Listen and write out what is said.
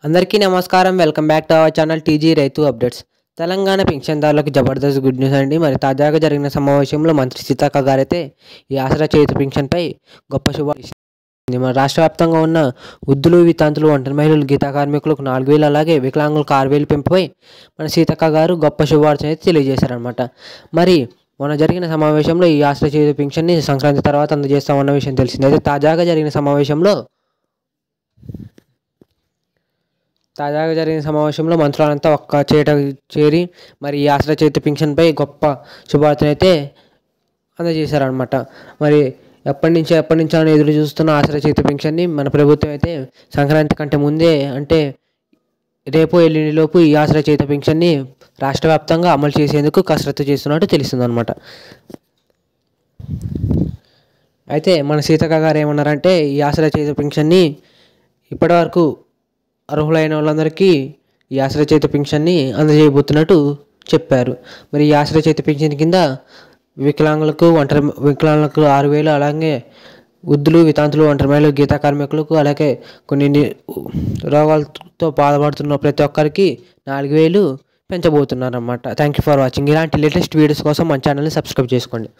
అందరికీ నమస్కారం. Welcome back to our channel TG రైతు అప్డేట్స్. తెలంగాణ పింఛన్దారులకు జబర్దస్త్ గుడ్ న్యూస్ అండి. మరి తాజాగా జరిగిన సమావేశంలో మంత్రి సీతక్క గారైతే ఈ ఆసరా చేతి పింఛన్పై గొప్ప శుభాకాంక్షలు ఇచ్చింది. మన రాష్ట్ర వ్యాప్తంగా ఉన్న వృద్ధులు, వితంతులు, ఒంటరి మహిళలు, గీతా కార్మికులకు 4,000 అలాగే వికలాంగులకు 6,000 పెంపుపై మన సీతక్క గారు గొప్ప శుభార్చన అయితే తెలియజేశారనమాట. మరి మొన్న జరిగిన సమావేశంలో ఈ ఆసరా చేతి పింఛన్ని సంక్రాంతి తర్వాత అందజేస్తామన్న విషయం తెలిసింది. అయితే తాజాగా జరిగిన సమావేశంలో మంత్రులంతా ఒక్క చేట చేరి మరి ఈ ఆసరా చేతి పింఛన్పై గొప్ప శుభార్తన అయితే అందజేశారనమాట. మరి ఎప్పటి నుంచో ఎదురు చూస్తున్న ఆసరా చేతి పింఛన్ని మన ప్రభుత్వం అయితే సంక్రాంతి కంటే ముందే, అంటే రేపు ఎల్లుండిలోపు ఈ ఆసరా చేతి పింఛన్ని రాష్ట్ర వ్యాప్తంగా అమలు చేసేందుకు కసరత్తు చేస్తున్నట్టు తెలుస్తుందన్నమాట. అయితే మన సీతక్క గారు ఏమన్నారంటే ఈ ఆసరా చేతి పింఛన్ని ఇప్పటివరకు అర్హులైన వాళ్ళందరికీ ఈ ఆసరా చేతి పింఛన్ని అందజేయబోతున్నట్టు చెప్పారు. మరి ఈ ఆసరా చేతి పింఛన్ కింద వికలాంగులకు 6,000, అలాగే వృద్ధులు, వితంతులు, ఒంటరి మహిళలు, గీతా కార్మికులకు, అలాగే కొన్ని రోగాలతో బాధపడుతున్న ప్రతి ఒక్కరికి 4,000 పెంచబోతున్నారన్నమాట. Thank you for watching. ఇలాంటి లేటెస్ట్ వీడియోస్ కోసం మన ఛానల్ని సబ్స్క్రైబ్ చేసుకోండి.